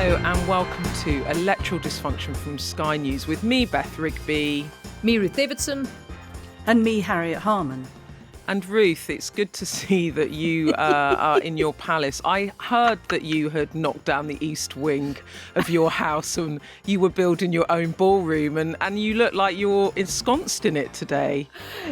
Hello and welcome to Electoral Dysfunction from Sky News with me, Beth Rigby. Me, Ruth Davidson. And me, Harriet Harman. And Ruth, it's good to see that you are in your palace. I heard that you had knocked down the east wing of your house and you were building your own ballroom and you look like you're ensconced in it today.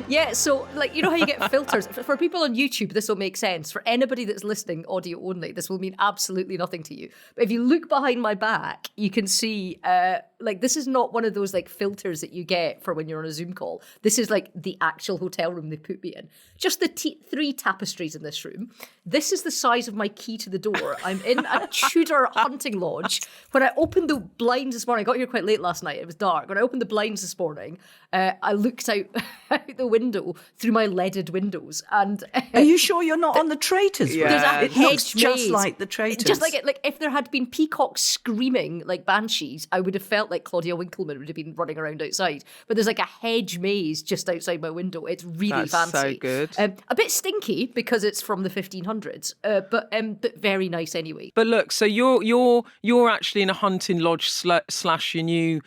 Yeah, so, you know how you get filters? For people on YouTube, this will make sense. For anybody that's listening audio only, this will mean absolutely nothing to you. But if you look behind my back, you can see, this is not one of those, filters that you get for when you're on a Zoom call. This is, the actual hotel room they put me in. Just the three tapestries in this room. This is the size of my key to the door. I'm in a Tudor hunting lodge. When I opened the blinds this morning, I got here quite late last night. It was dark. When I opened the blinds this morning, I looked out the window through my leaded windows. And are you sure you're not on the Traitors? Yeah. There's a it hedge looks just maze. like the Traitors. Just like it, if there had been peacocks screaming like banshees, I would have felt like Claudia Winkleman would have been running around outside. But there's a hedge maze just outside my window. It's really That's fancy. so good. A bit stinky because it's from the 1500s, but very nice anyway. But look, so you're actually in a hunting lodge slash your new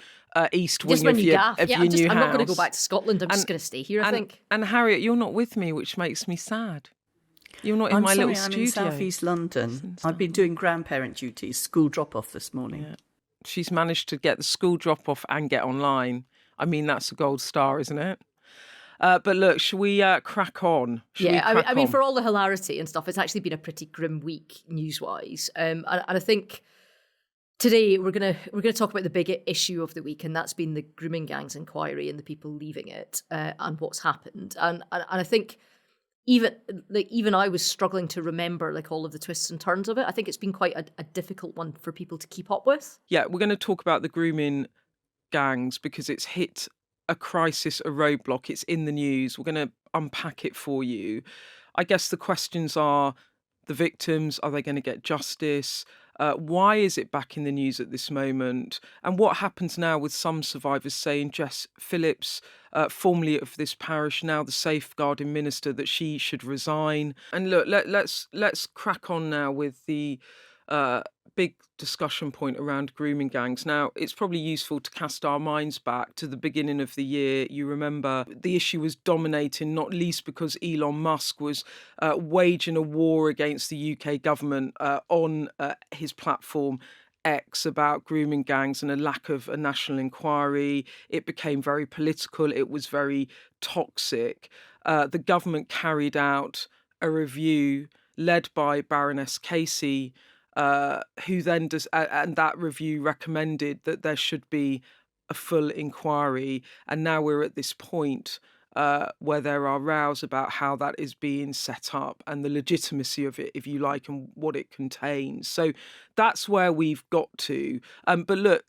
east wing of your gaff. of Yeah, your new house. I'm not going to go back to Scotland. I'm just going to stay here, I think. And Harriet, you're not with me, which makes me sad. You're not in my little studio. I'm in South East London. I've been doing grandparent duties, school drop-off this morning. Yeah. She's managed to get the school drop-off and get online. I mean, that's a gold star, isn't it? But look, shall we crack on? I mean, for all the hilarity and stuff, it's actually been a pretty grim week news-wise. And I think today we're gonna talk about the big issue of the week, and that's been the grooming gangs inquiry and the people leaving it and what's happened. And I think even I was struggling to remember all of the twists and turns of it. I think it's been quite a difficult one for people to keep up with. Yeah, we're going to talk about the grooming gangs because it's hit a crisis, a roadblock. It's in the news. We're going to unpack it for you. I guess the questions are the victims, are they going to get justice? Why is it back in the news at this moment? And what happens now with some survivors saying Jess Phillips, formerly of this parish, now the safeguarding minister, that she should resign? And look, let's crack on now with the big discussion point around grooming gangs. Now, it's probably useful to cast our minds back to the beginning of the year. You remember the issue was dominating, not least because Elon Musk was waging a war against the UK government on his platform X about grooming gangs and a lack of a national inquiry. It became very political. It was very toxic. The government carried out a review led by Baroness Casey, who then does, and that review recommended that there should be a full inquiry. And now we're at this point where there are rows about how that is being set up and the legitimacy of it, if you like, and what it contains. So that's where we've got to. But look,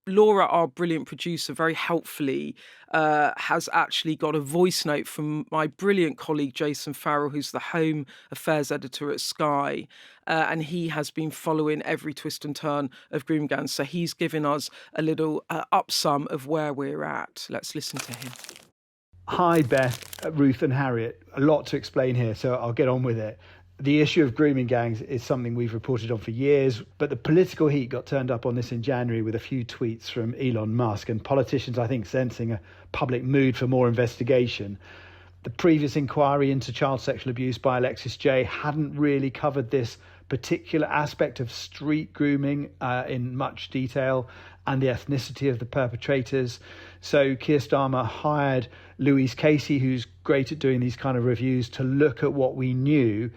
Laura, our brilliant producer, very helpfully has actually got a voice note from my brilliant colleague Jason Farrell, who's the Home Affairs editor at Sky, and he has been following every twist and turn of grooming gangs. So he's given us a little upsum of where we're at. Let's listen to him. Hi, Beth, Ruth and Harriet. A lot to explain here, so I'll get on with it. The issue of grooming gangs is something we've reported on for years, but the political heat got turned up on this in January with a few tweets from Elon Musk and politicians, I think, sensing a public mood for more investigation. The previous inquiry into child sexual abuse by Alexis J hadn't really covered this particular aspect of street grooming in much detail and the ethnicity of the perpetrators. So Keir Starmer hired Louise Casey, who's great at doing these kind of reviews, to look at what we knew.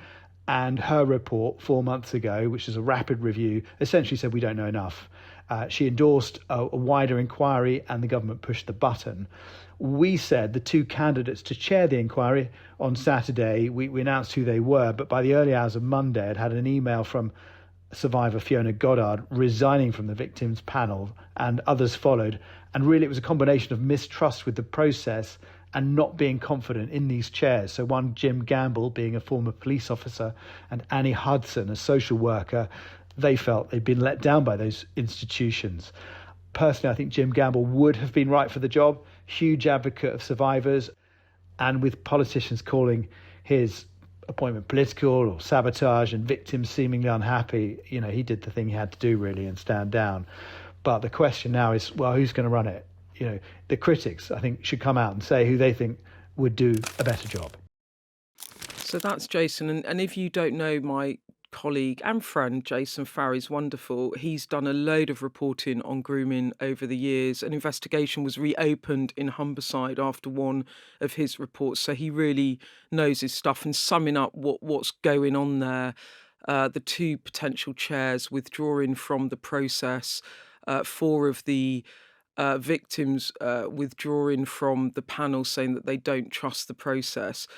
And her report 4 months ago, which is a rapid review, essentially said we don't know enough. She endorsed a wider inquiry and the government pushed the button. We said the two candidates to chair the inquiry on Saturday, we announced who they were, but by the early hours of Monday, I'd had an email from survivor Fiona Goddard resigning from the victims panel, and others followed. And really, it was a combination of mistrust with the process and not being confident in these chairs. So one, Jim Gamble, being a former police officer, and Annie Hudson, a social worker, they felt they'd been let down by those institutions. Personally, I think Jim Gamble would have been right for the job, huge advocate of survivors, and with politicians calling his appointment political or sabotage and victims seemingly unhappy, he did the thing he had to do really and stand down. But the question now is, well, who's going to run it? The critics, I think, should come out and say who they think would do a better job. So that's Jason. And if you don't know my colleague and friend, Jason Farry's wonderful. He's done a load of reporting on grooming over the years. An investigation was reopened in Humberside after one of his reports. So he really knows his stuff. And summing up what's going on there, the two potential chairs withdrawing from the process, 4 of the victims withdrawing from the panel, saying that they don't trust the process.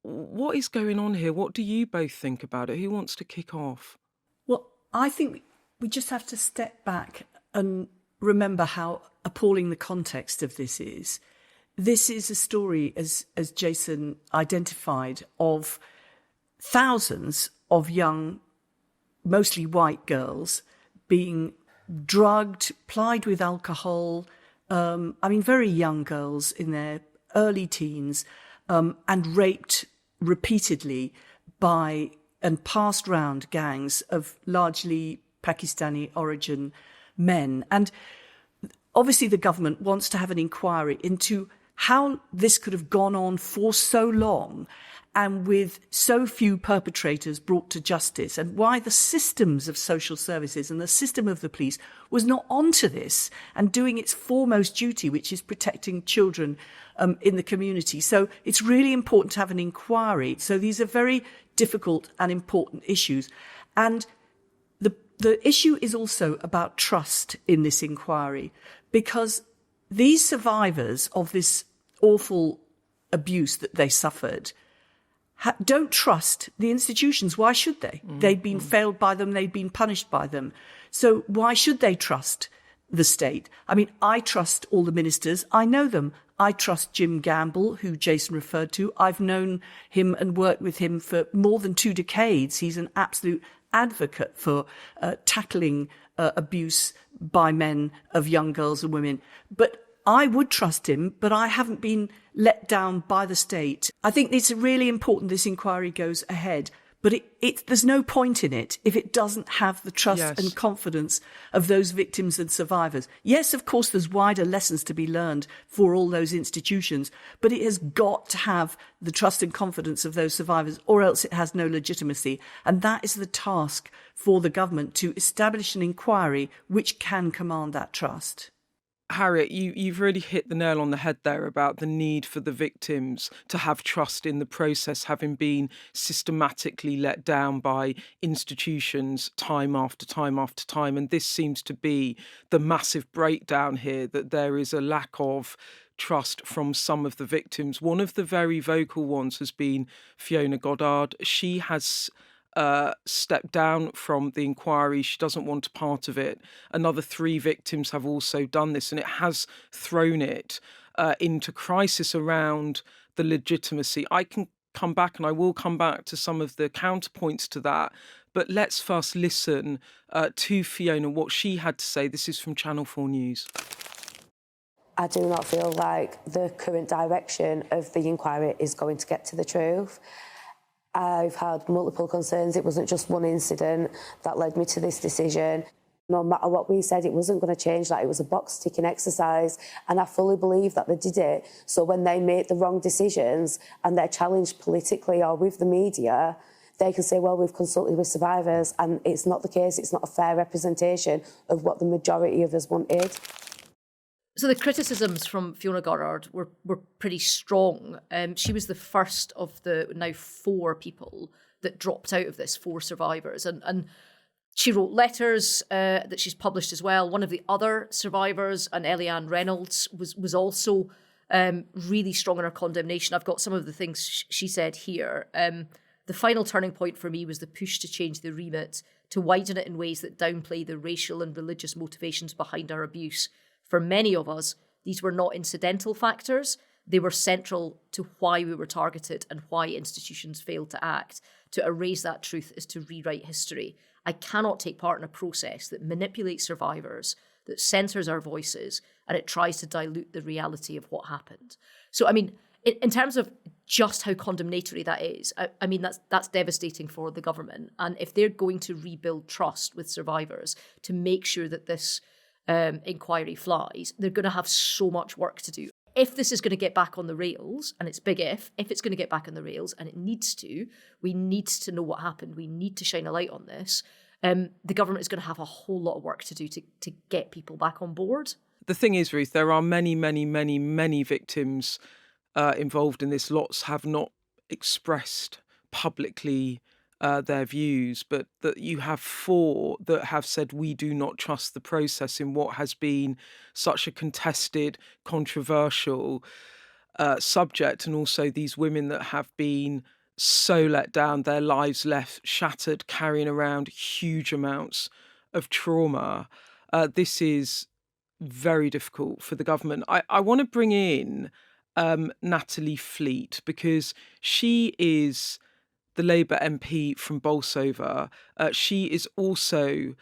What is going on here? What do you both think about it? Who wants to kick off? Well, I think we just have to step back and remember how appalling the context of this is. This is a story, as Jason identified, of thousands of young, mostly white girls being drugged, plied with alcohol, very young girls in their early teens, and raped repeatedly by and passed round gangs of largely Pakistani origin men. And obviously the government wants to have an inquiry into how this could have gone on for so long and with so few perpetrators brought to justice, and why the systems of social services and the system of the police was not onto this and doing its foremost duty, which is protecting children in the community. So it's really important to have an inquiry. So these are very difficult and important issues. And the issue is also about trust in this inquiry, because these survivors of this awful abuse that they suffered don't trust the institutions. Why should they? They'd been failed by them. They'd been punished by them. So why should they trust the state? I trust all the ministers. I know them. I trust Jim Gamble, who Jason referred to. I've known him and worked with him for more than 2 decades. He's an absolute advocate for tackling abuse by men of young girls and women. But I would trust him, but I haven't been let down by the state. I think it's really important this inquiry goes ahead, but there's no point in it if it doesn't have the trust and confidence of those victims and survivors. Yes, of course, there's wider lessons to be learned for all those institutions, but it has got to have the trust and confidence of those survivors, or else it has no legitimacy. And that is the task for the government, to establish an inquiry which can command that trust. Harriet, you've really hit the nail on the head there about the need for the victims to have trust in the process, having been systematically let down by institutions time after time after time. And this seems to be the massive breakdown here, that there is a lack of trust from some of the victims. One of the very vocal ones has been Fiona Goddard. She has stepped down from the inquiry. She doesn't want a part of it. Another 3 victims have also done this, and it has thrown it into crisis around the legitimacy. I can come back, and I will come back to some of the counterpoints to that, but let's first listen to Fiona, what she had to say. This is from Channel 4 News. I do not feel like the current direction of the inquiry is going to get to the truth. I've had multiple concerns. It wasn't just one incident that led me to this decision. No matter what we said, it wasn't going to change that. It was a box-ticking exercise, and I fully believe that they did it. So when they make the wrong decisions and they're challenged politically or with the media, they can say, well, we've consulted with survivors, and it's not the case. It's not a fair representation of what the majority of us wanted. So the criticisms from Fiona Goddard were pretty strong. She was the first of the now 4 people that dropped out of this, 4 survivors. And she wrote letters that she's published as well. One of the other survivors, an Eliane Reynolds, was also really strong in her condemnation. I've got some of the things she said here. The final turning point for me was the push to change the remit, to widen it in ways that downplay the racial and religious motivations behind our abuse. For many of us, these were not incidental factors. They were central to why we were targeted and why institutions failed to act. To erase that truth is to rewrite history. I cannot take part in a process that manipulates survivors, that censors our voices, and it tries to dilute the reality of what happened. So, in terms of just how condemnatory that is. I mean, that's devastating for the government. And if they're going to rebuild trust with survivors to make sure that this inquiry flies, they're going to have so much work to do. If this is going to get back on the rails, and it's big if it's going to get back on the rails, and it needs to, we need to know what happened. We need to shine a light on this. The government is going to have a whole lot of work to do to get people back on board. The thing is, Ruth, there are many, many, many, many victims involved in this. Lots have not expressed publicly their views, but that you have 4 that have said we do not trust the process in what has been such a contested, controversial subject, and also these women that have been so let down, their lives left shattered, carrying around huge amounts of trauma. This is very difficult for the government. I want to bring in Natalie Fleet, because she is the Labour MP from Bolsover. She is also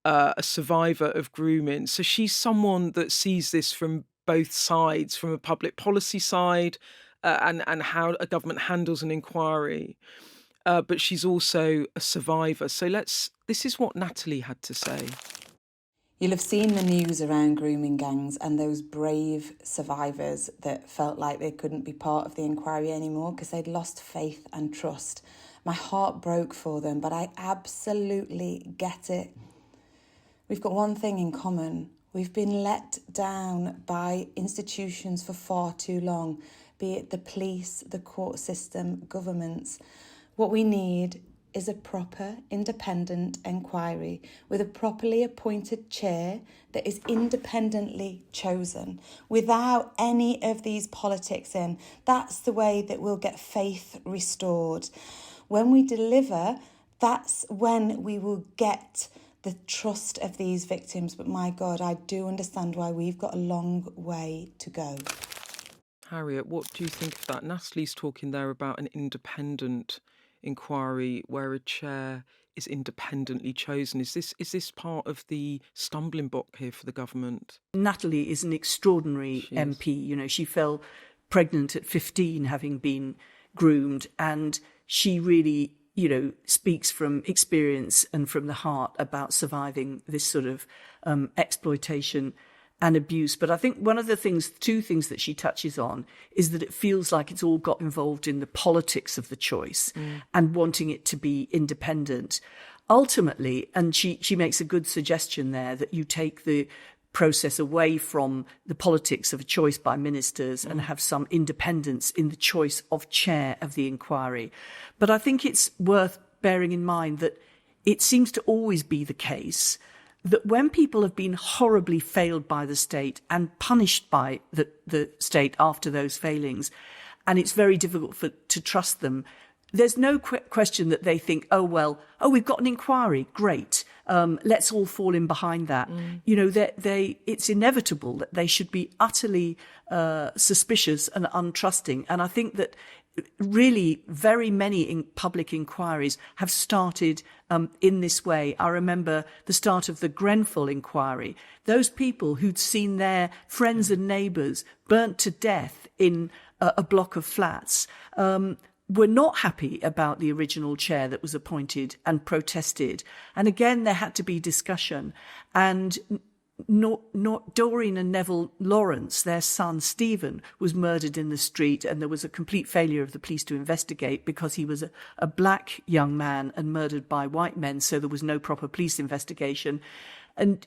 a survivor of grooming. So she's someone that sees this from both sides, from a public policy side and how a government handles an inquiry. But she's also a survivor. So this is what Natalie had to say. You'll have seen the news around grooming gangs and those brave survivors that felt like they couldn't be part of the inquiry anymore because they'd lost faith and trust. My heart broke for them, but I absolutely get it. We've got one thing in common. We've been let down by institutions for far too long, be it the police, the court system, governments. What we need is a proper independent inquiry with a properly appointed chair that is independently chosen without any of these politics in. That's the way that we'll get faith restored. When we deliver, that's when we will get the trust of these victims. But my God, I do understand why we've got a long way to go. Harriet, what do you think of that? Natalie's talking there about an independent inquiry where a chair is independently chosen. Is this part of the stumbling block here for the government? Natalie is an extraordinary MP. You know, she fell pregnant at 15, having been groomed, and she really, you know, speaks from experience and from the heart about surviving this sort of exploitation and abuse. But I think one of the two things that she touches on is that it feels like it's all got involved in the politics of the choice and wanting it to be independent. Ultimately, and she makes a good suggestion there, that you take the process away from the politics of a choice by ministers and have some independence in the choice of chair of the inquiry. But I think it's worth bearing in mind that it seems to always be the case that when people have been horribly failed by the state and punished by the state after those failings, and it's very difficult to trust them, there's no question that they think, we've got an inquiry, great, let's all fall in behind that. You know, it's inevitable that they should be utterly suspicious and untrusting. And I think that really very many public inquiries have started in this way. I remember the start of the Grenfell inquiry. Those people who'd seen their friends and neighbours burnt to death in a block of flats were not happy about the original chair that was appointed and protested. And again, there had to be discussion. And not Doreen and Neville Lawrence, their son Stephen, was murdered in the street, and there was a complete failure of the police to investigate because he was a black young man and murdered by white men, so there was no proper police investigation. And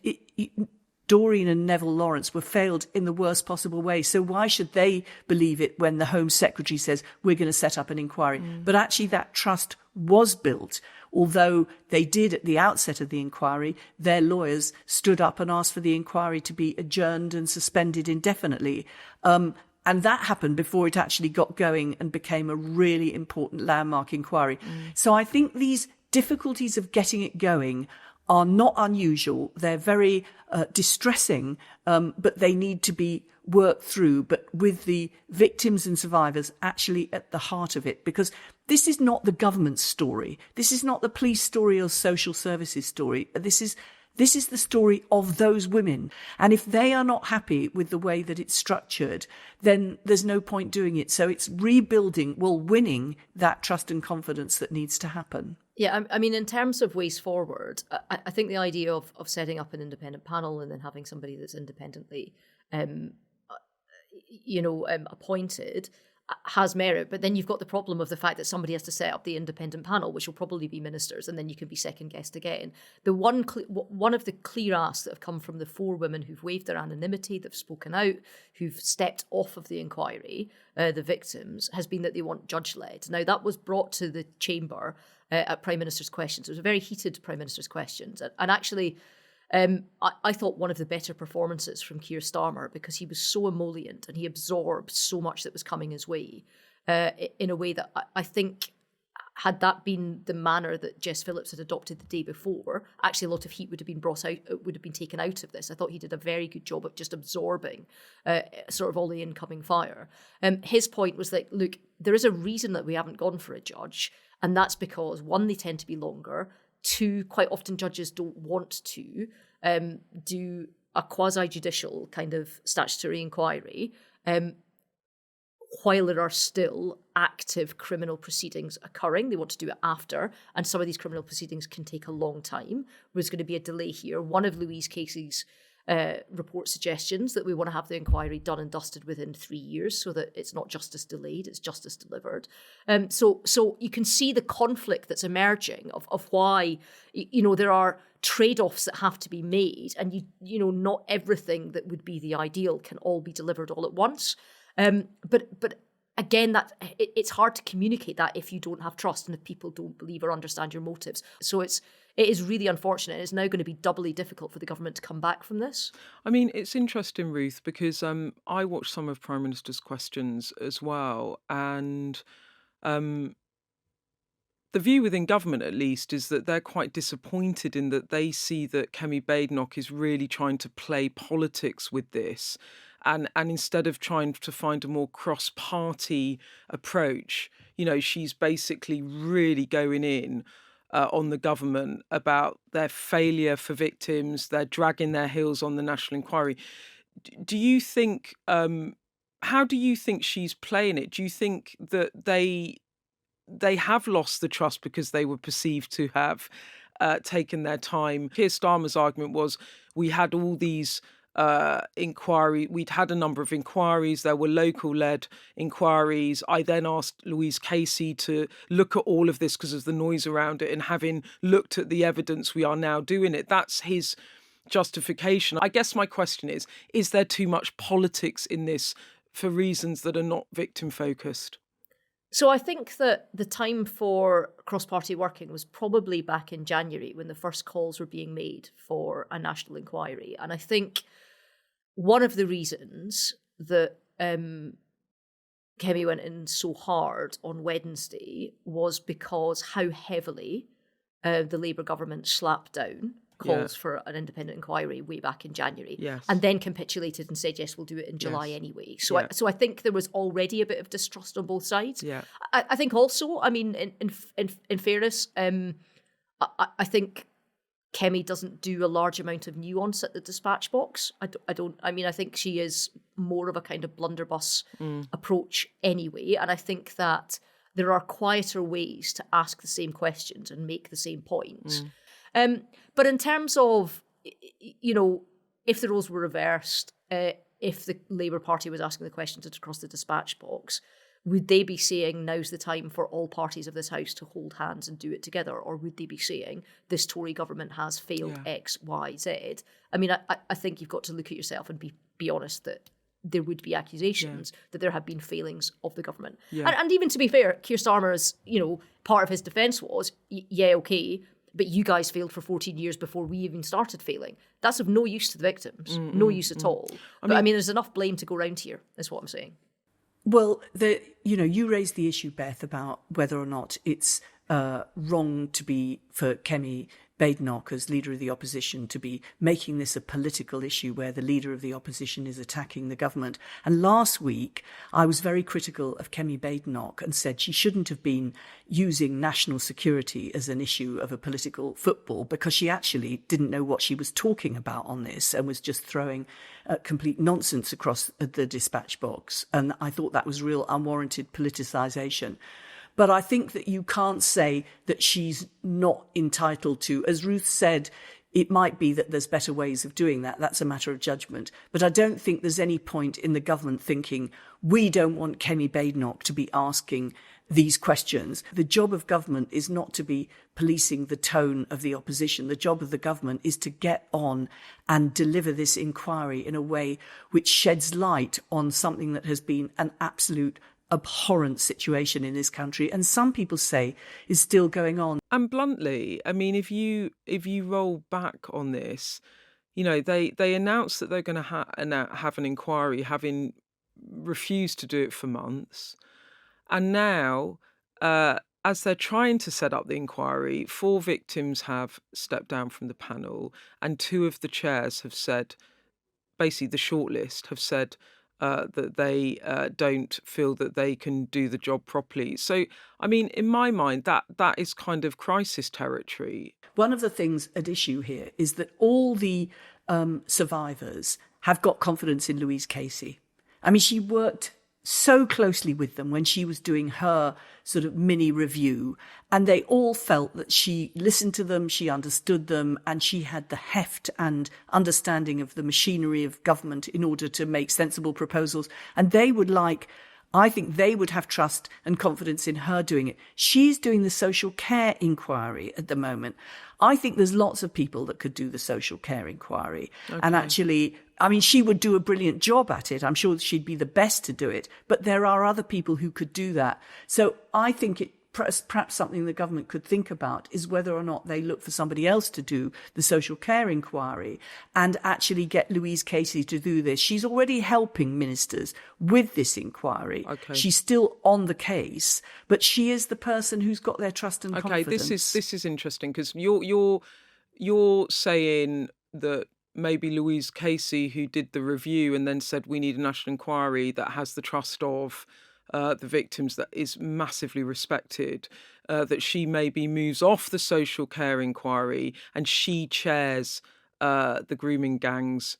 Doreen and Neville Lawrence were failed in the worst possible way. So why should they believe it when the Home Secretary says, we're going to set up an inquiry? But actually that trust was built. Although they did at the outset of the inquiry, their lawyers stood up and asked for the inquiry to be adjourned and suspended indefinitely. And that happened before it actually got going and became a really important landmark inquiry. So I think these difficulties of getting it going are not unusual. They're very distressing, but they need to be worked through, but with the victims and survivors actually at the heart of it. Because this is not the government's story. This is not the police story or social services story. This is This is the story of those women. And if they are not happy with the way that it's structured, then there's no point doing it. So it's rebuilding, winning that trust and confidence that needs to happen. Yeah, I mean, in terms of ways forward, I think the idea of setting up an independent panel and then having somebody that's independently, appointed has merit. But then you've got the problem of the fact that somebody has to set up the independent panel, which will probably be ministers, and then you can be second guessed again. The one of the clear asks that have come from the 4 women who've waived their anonymity, that've spoken out, who've stepped off of the inquiry, the victims, has been that they want judge-led. Now, that was brought to the chamber at Prime Minister's Questions. It was a very heated Prime Minister's Questions. And actually, I thought one of the better performances from Keir Starmer, because he was so emollient and he absorbed so much that was coming his way in a way that I think, had that been the manner that Jess Phillips had adopted the day before, actually a lot of heat would have been taken out of this. I thought he did a very good job of just absorbing sort of all the incoming fire. His point was that, look, there is a reason that we haven't gone for a judge, and that's because, 1, they tend to be longer. 2, quite often judges don't want to do a quasi-judicial kind of statutory inquiry while there are still active criminal proceedings occurring. They want to do it after, and some of these criminal proceedings can take a long time. There's going to be a delay here. One of Louise Casey's report suggestions that we want to have the inquiry done and dusted within 3 years, so that it's not justice delayed, it's justice delivered. So you can see the conflict that's emerging of why, there are trade-offs that have to be made, and not everything that would be the ideal can all be delivered all at once. But again, that it's hard to communicate that if you don't have trust and if people don't believe or understand your motives. So it is really unfortunate. It's now going to be doubly difficult for the government to come back from this. I mean, it's interesting, Ruth, because I watched some of Prime Minister's Questions as well, and the view within government, at least, is that they're quite disappointed in that they see that Kemi Badenoch is really trying to play politics with this. And instead of trying to find a more cross-party approach, she's basically really going in on the government about their failure for victims. They're dragging their heels on the national inquiry. Do you think, how do you think she's playing it? Do you think that they have lost the trust because they were perceived to have taken their time? Keir Starmer's argument was, we had all these we'd had a number of inquiries, there were local-led inquiries. I then asked Louise Casey to look at all of this because of the noise around it, and having looked at the evidence, we are now doing it. That's his justification. I guess my question is there too much politics in this for reasons that are not victim-focused? So I think that the time for cross-party working was probably back in January when the first calls were being made for a national inquiry. And I think one of the reasons that Kemi went in so hard on Wednesday was because how heavily the Labour government slapped down calls for an independent inquiry way back in January, and then capitulated and said, yes, we'll do it in July anyway. So I think there was already a bit of distrust on both sides. I think also, I mean, in fairness, I think Kemi doesn't do a large amount of nuance at the dispatch box. I think she is more of a kind of blunderbuss approach anyway. And I think that there are quieter ways to ask the same questions and make the same points. But in terms of, if the roles were reversed, if the Labour Party was asking the questions across the dispatch box, would they be saying now's the time for all parties of this House to hold hands and do it together? Or would they be saying this Tory government has failed X, Y, Z? I mean, I think you've got to look at yourself and be honest that there would be accusations that there have been failings of the government. And even to be fair, Keir Starmer's, part of his defence was, okay, but you guys failed for 14 years before we even started failing. That's of no use to the victims, no use at all. I mean, there's enough blame to go around here, is what I'm saying. Well, you raised the issue, Beth, about whether or not it's wrong for Kemi Badenoch as leader of the opposition to be making this a political issue where the leader of the opposition is attacking the government. And last week, I was very critical of Kemi Badenoch and said she shouldn't have been using national security as an issue of a political football, because she actually didn't know what she was talking about on this and was just throwing complete nonsense across the dispatch box. And I thought that was real unwarranted politicisation. But I think that you can't say that she's not entitled to. As Ruth said, it might be that there's better ways of doing that. That's a matter of judgment. But I don't think there's any point in the government thinking, we don't want Kemi Badenoch to be asking these questions. The job of government is not to be policing the tone of the opposition. The job of the government is to get on and deliver this inquiry in a way which sheds light on something that has been an absolute abhorrent situation in this country, and some people say is still going on. And bluntly, I mean, if you roll back on this, you know, they announced that they're going to have an inquiry, having refused to do it for months, and now, as they're trying to set up the inquiry, 4 victims have stepped down from the panel, and 2 of the chairs have said, basically the shortlist have said, that they don't feel that they can do the job properly. So, I mean, in my mind, that is kind of crisis territory. One of the things at issue here is that all the survivors have got confidence in Louise Casey. I mean, she worked so closely with them when she was doing her sort of mini review, and they all felt that she listened to them, she understood them, and she had the heft and understanding of the machinery of government in order to make sensible proposals. And I think they would have trust and confidence in her doing it. She's doing the social care inquiry at the moment. I think there's lots of people that could do the social care inquiry. Okay. And actually, I mean, she would do a brilliant job at it. I'm sure she'd be the best to do it. But there are other people who could do that. So I think perhaps something the government could think about is whether or not they look for somebody else to do the social care inquiry and actually get Louise Casey to do this. She's already helping ministers with this inquiry. Okay. She's still on the case, but she is the person who's got their trust and confidence. Okay, this is interesting, because you're saying that maybe Louise Casey, who did the review and then said we need a national inquiry that has the trust of the victims, that is massively respected, that she maybe moves off the social care inquiry and she chairs the grooming gangs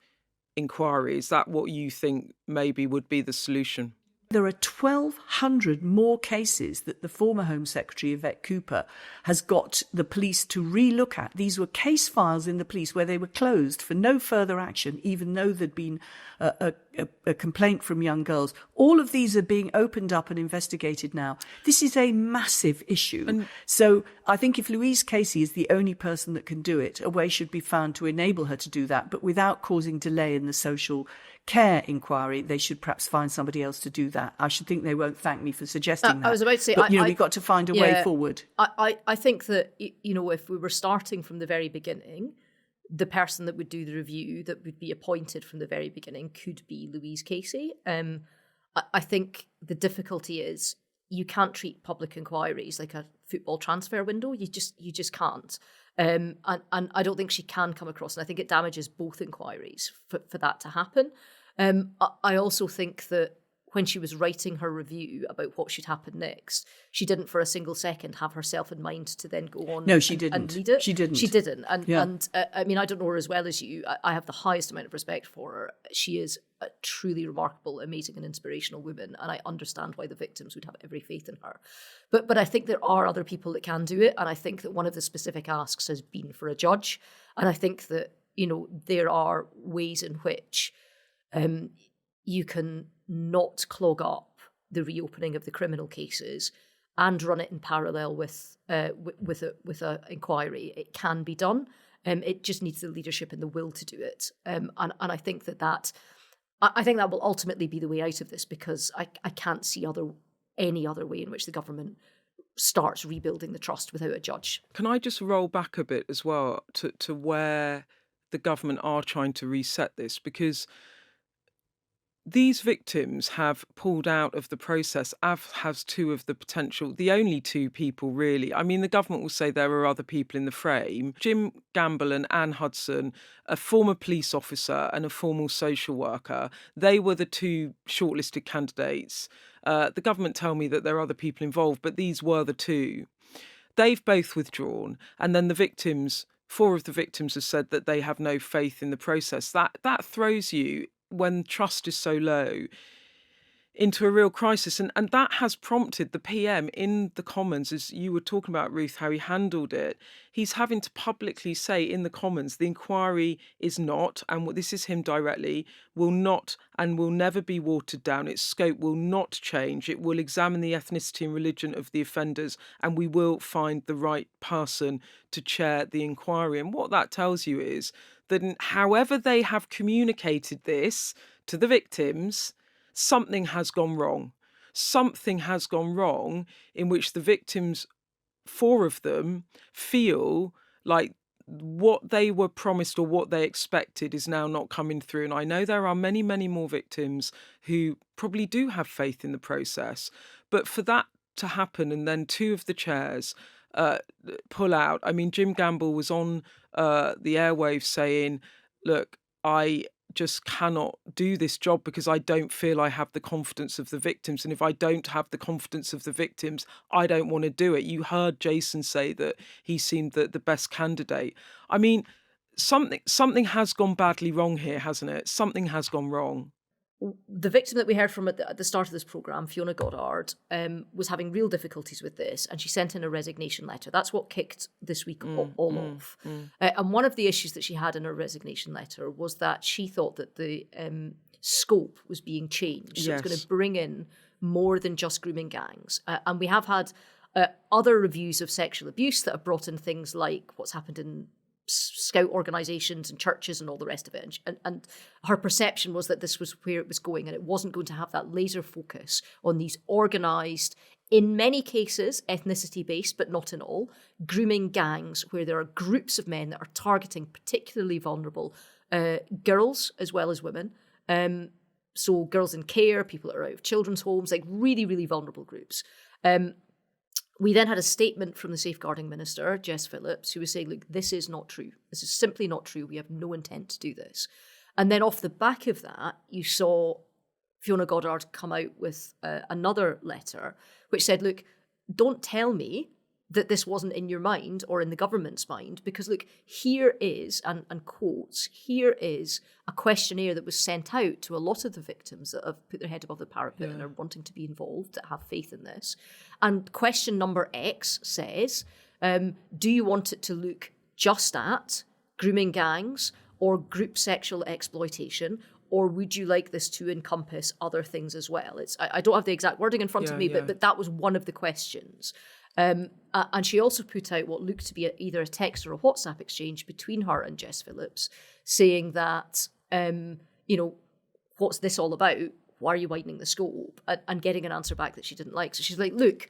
inquiry. Is that what you think maybe would be the solution? There are 1,200 more cases that the former Home Secretary, Yvette Cooper, has got the police to re-look at. These were case files in the police where they were closed for no further action, even though there'd been a complaint from young girls. All of these are being opened up and investigated now. This is a massive issue. So I think if Louise Casey is the only person that can do it, a way should be found to enable her to do that, but without causing delay in the social care inquiry. They should perhaps find somebody else to do that. I should think they won't thank me for suggesting that. I was about to say, but, we've got to find a way forward. I think that, if we were starting from the very beginning, the person that would do the review, that would be appointed from the very beginning, could be Louise Casey. I think the difficulty is you can't treat public inquiries like a football transfer window. You just can't. And I don't think she can come across, and I think it damages both inquiries for that to happen. I also think that when she was writing her review about what should happen next, she didn't for a single second have herself in mind to then go on. No, she didn't. And lead it. She didn't. She didn't. And I mean, I don't know her as well as you. I have the highest amount of respect for her. She is a truly remarkable, amazing and inspirational woman, and I understand why the victims would have every faith in her. But I think there are other people that can do it, and I think that one of the specific asks has been for a judge. And I think that, there are ways in which you can not clog up the reopening of the criminal cases and run it in parallel with a inquiry. It can be done. It just needs the leadership and the will to do it. And I think that will ultimately be the way out of this, because I can't see any other way in which the government starts rebuilding the trust without a judge. Can I just roll back a bit as well to where the government are trying to reset this? Because these victims have pulled out of the process, as has two of the only two people really. I mean, the government will say there are other people in the frame. Jim Gamble and Anne Hudson, a former police officer and a former social worker, they were the two shortlisted candidates. The government tell me that there are other people involved, but these were the two. They've both withdrawn, and then four of the victims have said that they have no faith in the process. That throws you, when trust is so low, into a real crisis. And that has prompted the PM in the Commons, as you were talking about, Ruth, how he handled it. He's having to publicly say in the Commons, the inquiry is not, and this is him directly, will not and will never be watered down. Its scope will not change. It will examine the ethnicity and religion of the offenders, and we will find the right person to chair the inquiry. And what that tells you is that however they have communicated this to the victims, something has gone wrong. Something has gone wrong in which the victims, four of them, feel like what they were promised or what they expected is now not coming through. And I know there are many, many more victims who probably do have faith in the process. But for that to happen and then two of the chairs pull out, I mean, Jim Gamble was on the airwaves saying, look, I just cannot do this job because I don't feel I have the confidence of the victims. And if I don't have the confidence of the victims, I don't want to do it. You heard Jason say that he seemed the best candidate. I mean, something has gone badly wrong here, hasn't it? Something has gone wrong. The victim that we heard from at the start of this programme, Fiona Goddard, was having real difficulties with this, and she sent in a resignation letter. That's what kicked this week all off. And one of the issues that she had in her resignation letter was that she thought that the scope was being changed. So it's going to bring in more than just grooming gangs. And we have had other reviews of sexual abuse that have brought in things like what's happened in scout organisations and churches and all the rest of it. And her perception was that this was where it was going, and it wasn't going to have that laser focus on these organised, in many cases ethnicity-based, but not in all, grooming gangs where there are groups of men that are targeting particularly vulnerable girls as well as women. So girls in care, people that are out of children's homes, like really, really vulnerable groups. We then had a statement from the Safeguarding Minister, Jess Phillips, who was saying, look, this is not true. This is simply not true. We have no intent to do this. And then off the back of that, you saw Fiona Goddard come out with another letter, which said, look, don't tell me that this wasn't in your mind or in the government's mind, because look, here is, and quotes, here is a questionnaire that was sent out to a lot of the victims that have put their head above the parapet and are wanting to be involved, that have faith in this. And question number X says, do you want it to look just at grooming gangs or group sexual exploitation, or would you like this to encompass other things as well? I don't have the exact wording in front of me, but that was one of the questions. And she also put out what looked to be either a text or a WhatsApp exchange between her and Jess Phillips, saying that, what's this all about? Why are you widening the scope? And getting an answer back that she didn't like. So she's like, look,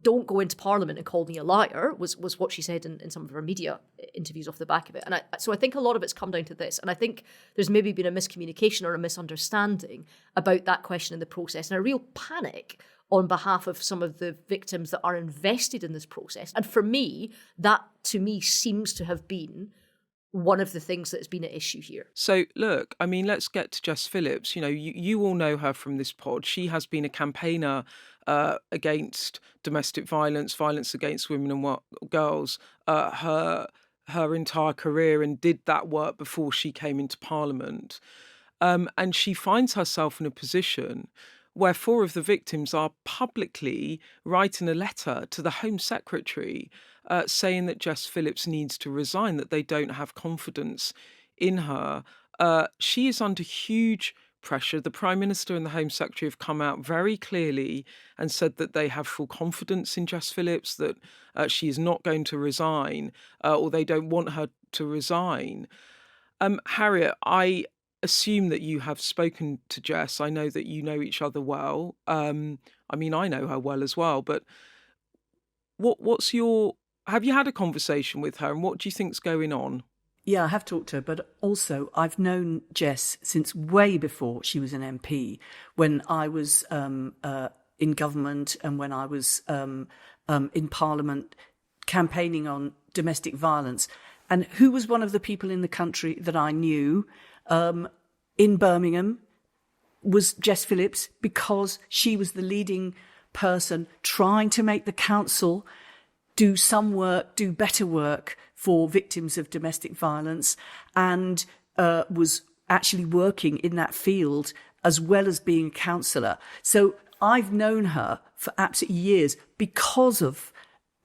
don't go into Parliament and call me a liar, was what she said in some of her media interviews off the back of it. And so I think a lot of it's come down to this. And I think there's maybe been a miscommunication or a misunderstanding about that question in the process, and a real panic on behalf of some of the victims that are invested in this process. And for me, that to me seems to have been one of the things that has been at issue here. So look, I mean, let's get to Jess Phillips. You all know her from this pod. She has been a campaigner against domestic violence against women and girls her entire career, and did that work before she came into Parliament. And she finds herself in a position where four of the victims are publicly writing a letter to the Home Secretary saying that Jess Phillips needs to resign, that they don't have confidence in her. She is under huge pressure. The Prime Minister and the Home Secretary have come out very clearly and said that they have full confidence in Jess Phillips, that she is not going to resign, or they don't want her to resign. Harriet, I assume that you have spoken to Jess. I know that you know each other well. I mean, I know her well as well, but have you had a conversation with her, and what do you think's going on? Yeah, I have talked to her, but also I've known Jess since way before she was an MP, when I was in government and when I was in Parliament campaigning on domestic violence. And who was one of the people in the country that I knew in Birmingham was Jess Phillips, because she was the leading person trying to make the council do some work, do better work for victims of domestic violence, and was actually working in that field as well as being a counsellor. So I've known her for absolutely years because of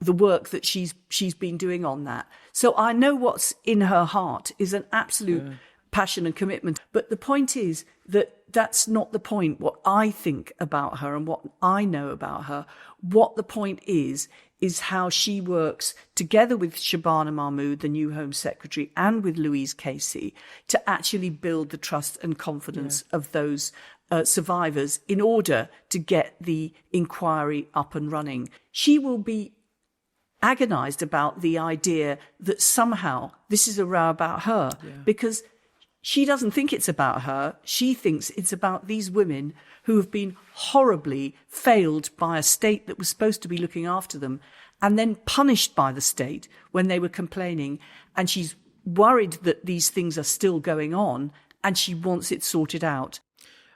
the work that she's been doing on that. So I know what's in her heart is an absolute passion and commitment. But the point is that that's not the point. What I think about her and what I know about her, what the point is how she works together with Shabana Mahmood, the new Home Secretary, and with Louise Casey to actually build the trust and confidence of those survivors in order to get the inquiry up and running. She will be agonised about the idea that somehow this is a row about her, because she doesn't think it's about her. She thinks it's about these women who have been horribly failed by a state that was supposed to be looking after them, and then punished by the state when they were complaining. And she's worried that these things are still going on, and she wants it sorted out.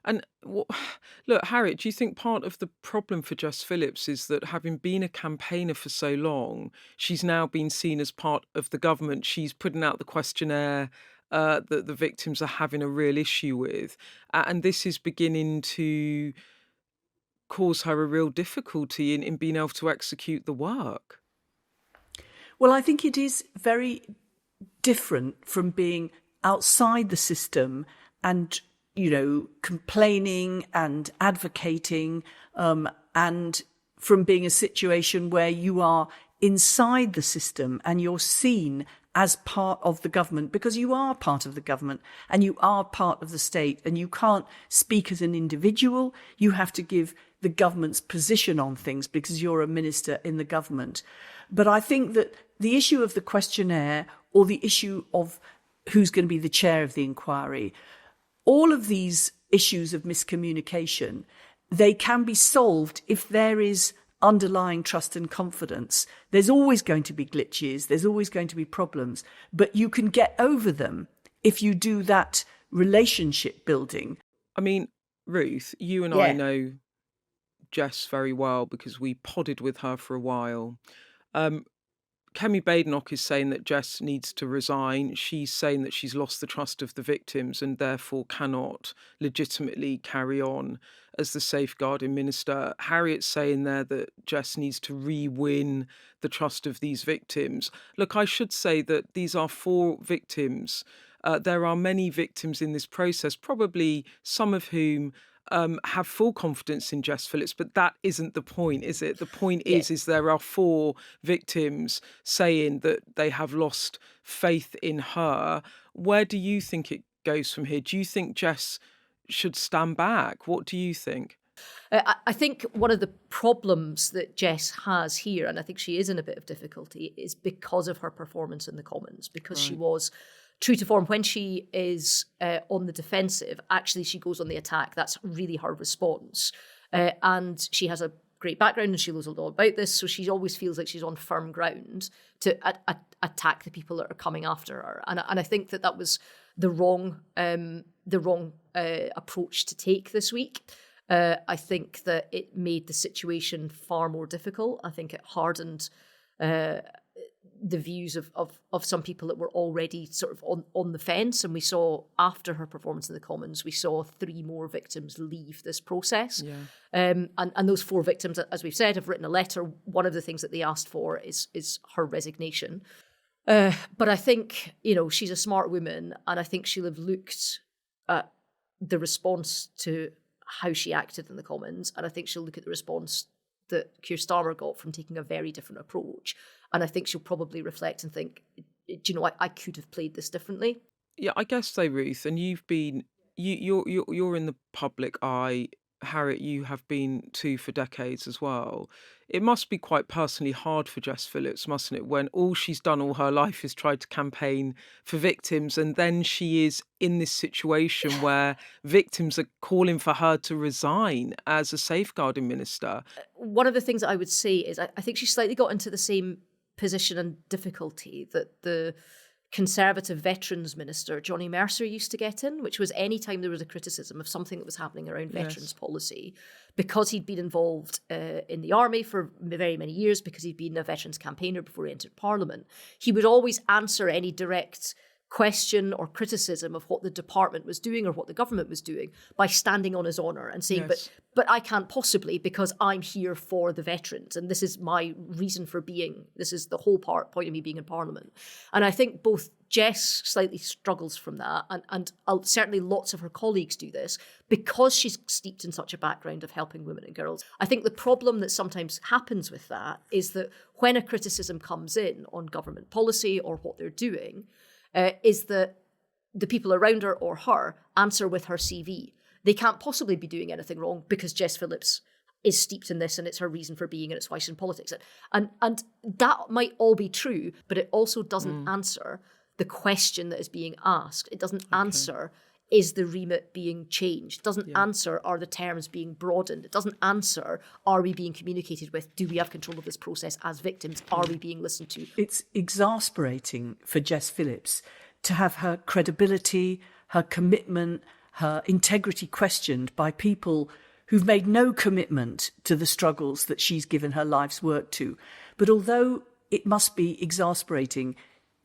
And look, Harriet, do you think part of the problem for Jess Phillips is that having been a campaigner for so long, she's now been seen as part of the government? She's putting out the questionnaire that the victims are having a real issue with. And this is beginning to cause her a real difficulty in being able to execute the work. Well, I think it is very different from being outside the system and, you know, complaining and advocating, and from being a situation where you are inside the system and you're seen as part of the government, because you are part of the government and you are part of the state, and you can't speak as an individual. You have to give the government's position on things because you're a minister in the government. But I think that the issue of the questionnaire, or the issue of who's going to be the chair of the inquiry, all of these issues of miscommunication, they can be solved if there is underlying trust and confidence. There's always going to be glitches, there's always going to be problems, but you can get over them if you do that relationship building. I mean, Ruth, you and I know Jess very well because we podded with her for a while. Kemi Badenoch is saying that Jess needs to resign. She's saying that she's lost the trust of the victims and therefore cannot legitimately carry on as the safeguarding minister. Harriet's saying there that Jess needs to re-win the trust of these victims. Look, I should say that these are 4 victims. There are many victims in this process, probably some of whom have full confidence in Jess Phillips, but that isn't the point, is it? The point is there are 4 victims saying that they have lost faith in her. Where do you think it goes from here? Do you think Jess should stand back? What do you think? I think one of the problems that Jess has here, and I think she is in a bit of difficulty, is because of her performance in the Commons, because she was true to form. When she is on the defensive, actually she goes on the attack. That's really her response. And she has a great background and she knows a lot about this, so she always feels like she's on firm ground to attack the people that are coming after her. And I think that was the wrong approach to take this week. I think that it made the situation far more difficult. I think it hardened the views of some people that were already sort of on the fence. And we saw, after her performance in the Commons, we saw 3 more victims leave this process. And those 4 victims, as we've said, have written a letter. One of the things that they asked for is her resignation. But I think, she's a smart woman, and I think she'll have looked at the response to how she acted in the Commons, and I think she'll look at the response that Keir Starmer got from taking a very different approach. And I think she'll probably reflect and think, do you know what, I could have played this differently. Yeah, I guess so, Ruth. And you're in the public eye. Harriet, you have been to for decades as well. It must be quite personally hard for Jess Phillips, mustn't it, when all she's done all her life is tried to campaign for victims, and then she is in this situation where victims are calling for her to resign as a safeguarding minister. One of the things I would say is I think she slightly got into the same position and difficulty that the Conservative Veterans Minister Johnny Mercer used to get in, which was any time there was a criticism of something that was happening around veterans policy, because he'd been involved in the army for very many years, because he'd been a veterans campaigner before he entered Parliament, he would always answer any direct question or criticism of what the department was doing or what the government was doing by standing on his honour and saying, but I can't possibly, because I'm here for the veterans and this is my reason for being. This is the whole point of me being in Parliament. And I think both Jess slightly struggles from that, and certainly lots of her colleagues do this because she's steeped in such a background of helping women and girls. I think the problem that sometimes happens with that is that when a criticism comes in on government policy or what they're doing, is that the people around her or her answer with her CV. They can't possibly be doing anything wrong because Jess Phillips is steeped in this and it's her reason for being and it's why she's in politics. And that might all be true, but it also doesn't answer the question that is being asked. It doesn't answer, is the remit being changed? It doesn't answer, are the terms being broadened? It doesn't answer, are we being communicated with? Do we have control of this process as victims? Are we being listened to? It's exasperating for Jess Phillips to have her credibility, her commitment, her integrity questioned by people who've made no commitment to the struggles that she's given her life's work to. But although it must be exasperating,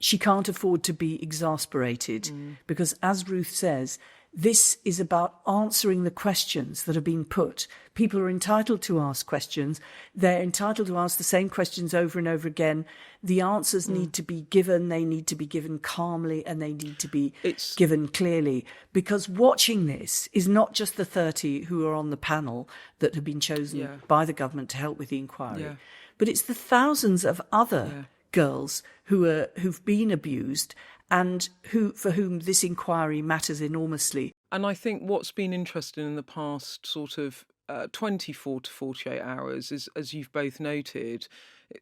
she can't afford to be exasperated because, as Ruth says, this is about answering the questions that are being put. People are entitled to ask questions. They're entitled to ask the same questions over and over again. The answers need to be given. They need to be given calmly and they need to be given clearly. Because watching this is not just the 30 who are on the panel that have been chosen by the government to help with the inquiry, but it's the thousands of other girls who've been abused and for whom this inquiry matters enormously. And I think what's been interesting in the past sort of 24 to 48 hours is, as you've both noted,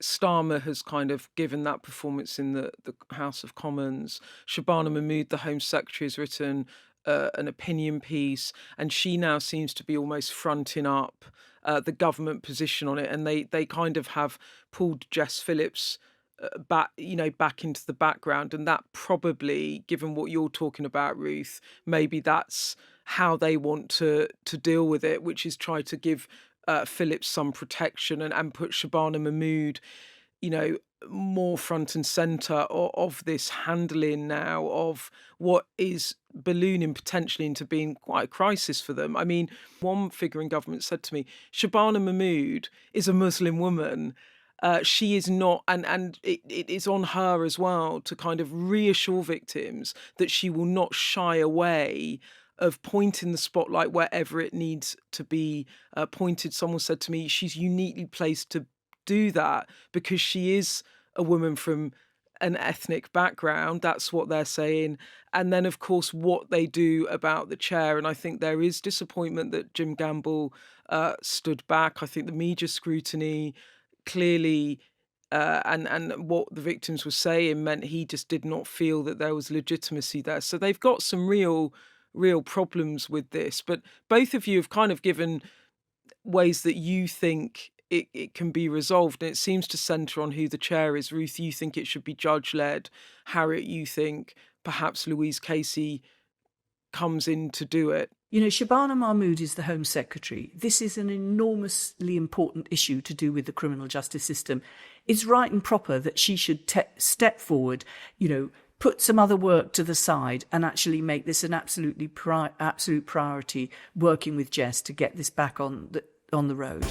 Starmer has kind of given that performance in the House of Commons. Shabana Mahmood, the Home Secretary, has written an opinion piece, and she now seems to be almost fronting up the government position on it. And they kind of have pulled Jess Phillips back into the background, and that probably, given what you're talking about, Ruth, maybe that's how they want to deal with it, which is try to give Phillips some protection and put Shabana Mahmood, more front and centre of this handling now of what is ballooning potentially into being quite a crisis for them. I mean, one figure in government said to me, Shabana Mahmood is a Muslim woman. She is not, and it is on her as well to kind of reassure victims that she will not shy away of pointing the spotlight wherever it needs to be pointed. Someone said to me, she's uniquely placed to do that because she is a woman from an ethnic background. That's what they're saying. And then, of course, what they do about the chair. And I think there is disappointment that Jim Gamble stood back. I think the media scrutiny clearly and what the victims were saying meant he just did not feel that there was legitimacy there. So they've got some real problems with this. But both of you have kind of given ways that you think it can be resolved, and it seems to centre on who the chair is. Ruth, you think it should be judge-led. Harriet, you think perhaps Louise Casey comes in to do it. Shabana Mahmood is the Home Secretary. This is an enormously important issue to do with the criminal justice system. It's right and proper that she should step forward, put some other work to the side and actually make this an absolute priority, working with Jess to get this back on the road.